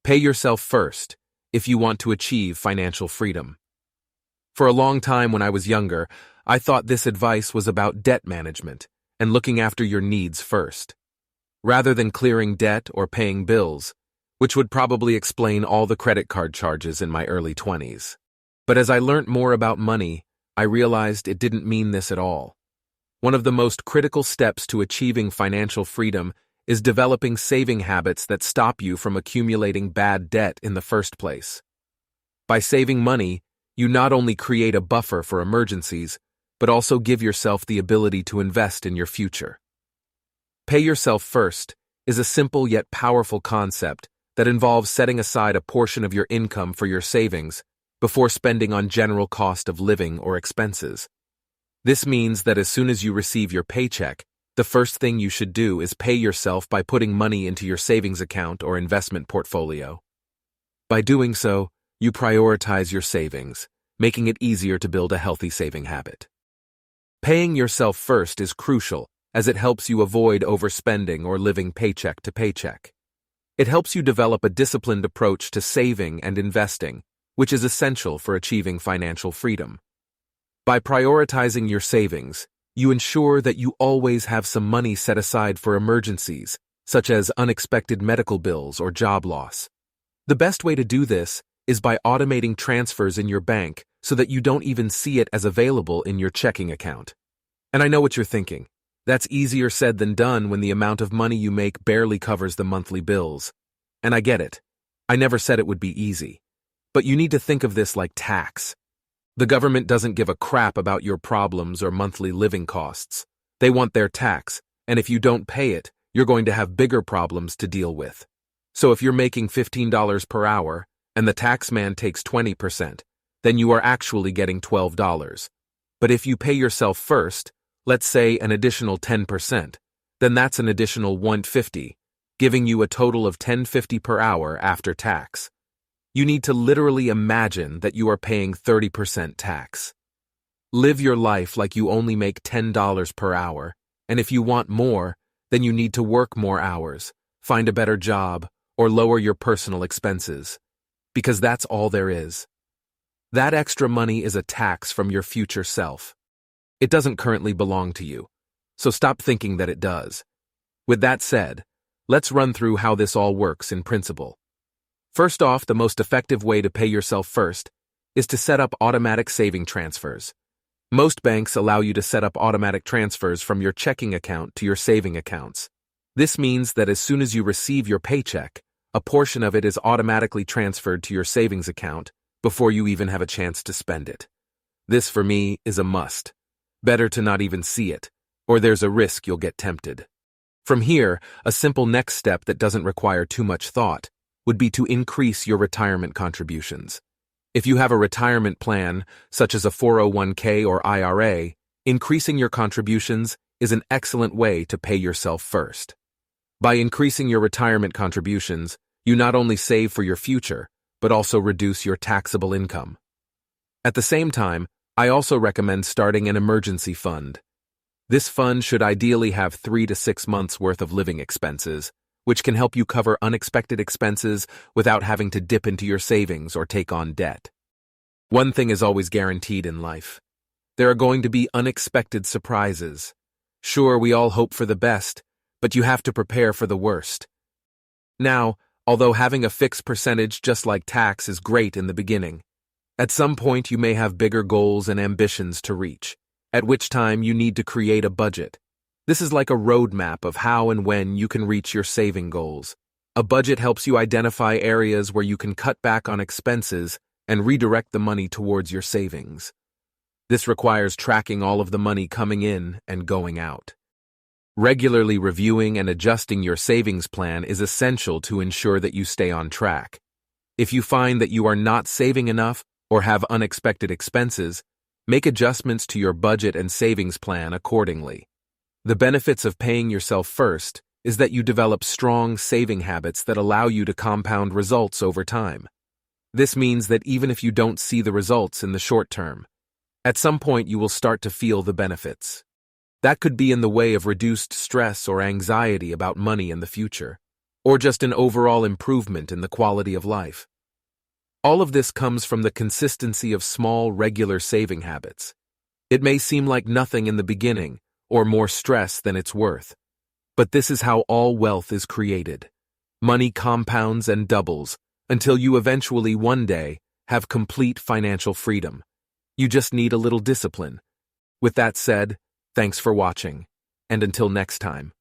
Pay yourself first if you want to achieve financial freedom. For a long time when I was younger, I thought this advice was about debt management and looking after your needs first, rather than clearing debt or paying bills, which would probably explain all the credit card charges in my early 20s. But as I learned more about money, I realized it didn't mean this at all. One of the most critical steps to achieving financial freedom is developing saving habits that stop you from accumulating bad debt in the first place. By saving money, you not only create a buffer for emergencies, but also give yourself the ability to invest in your future. Pay yourself first is a simple yet powerful concept that involves setting aside a portion of your income for your savings before spending on general cost of living or expenses. This means that as soon as you receive your paycheck, the first thing you should do is pay yourself by putting money into your savings account or investment portfolio. By doing so, you prioritize your savings, making it easier to build a healthy saving habit. Paying yourself first is crucial as it helps you avoid overspending or living paycheck to paycheck. It helps you develop a disciplined approach to saving and investing, which is essential for achieving financial freedom. By prioritizing your savings, you ensure that you always have some money set aside for emergencies, such as unexpected medical bills or job loss. The best way to do this is by automating transfers in your bank so that you don't even see it as available in your checking account. And I know what you're thinking. That's easier said than done when the amount of money you make barely covers the monthly bills. And I get it. I never said it would be easy. But you need to think of this like tax. The government doesn't give a crap about your problems or monthly living costs. They want their tax, and if you don't pay it, you're going to have bigger problems to deal with. So if you're making $15 per hour, and the tax man takes 20%, then you are actually getting $12. But if you pay yourself first, let's say an additional 10%, then that's an additional $150, giving you a total of $10.50 per hour after tax. You need to literally imagine that you are paying 30% tax. Live your life like you only make $10 per hour, and if you want more, then you need to work more hours, find a better job, or lower your personal expenses. Because that's all there is. That extra money is a tax from your future self. It doesn't currently belong to you, so stop thinking that it does. With that said, let's run through how this all works in principle. First off, the most effective way to pay yourself first is to set up automatic saving transfers. Most banks allow you to set up automatic transfers from your checking account to your saving accounts. This means that as soon as you receive your paycheck, a portion of it is automatically transferred to your savings account before you even have a chance to spend it. This, for me, is a must. Better to not even see it, or there's a risk you'll get tempted. From here, a simple next step that doesn't require too much thought would be to increase your retirement contributions. If you have a retirement plan, such as a 401k or IRA, increasing your contributions is an excellent way to pay yourself first. By increasing your retirement contributions, you not only save for your future, but also reduce your taxable income. At the same time, I also recommend starting an emergency fund. This fund should ideally have 3 to 6 months' worth of living expenses, which can help you cover unexpected expenses without having to dip into your savings or take on debt. One thing is always guaranteed in life. There are going to be unexpected surprises. Sure, we all hope for the best, but you have to prepare for the worst. Now, although having a fixed percentage just like tax is great in the beginning, at some point you may have bigger goals and ambitions to reach, at which time you need to create a budget. This is like a roadmap of how and when you can reach your saving goals. A budget helps you identify areas where you can cut back on expenses and redirect the money towards your savings. This requires tracking all of the money coming in and going out. Regularly reviewing and adjusting your savings plan is essential to ensure that you stay on track. If you find that you are not saving enough or have unexpected expenses, make adjustments to your budget and savings plan accordingly. The benefits of paying yourself first is that you develop strong saving habits that allow you to compound results over time. This means that even if you don't see the results in the short term, at some point you will start to feel the benefits. That could be in the way of reduced stress or anxiety about money in the future. or just an overall improvement in the quality of life. All of this comes from the consistency of small, regular saving habits. It may seem like nothing in the beginning, or more stress than it's worth. But this is how all wealth is created. Money compounds and doubles, until you eventually one day have complete financial freedom. You just need a little discipline. With that said, thanks for watching, and until next time.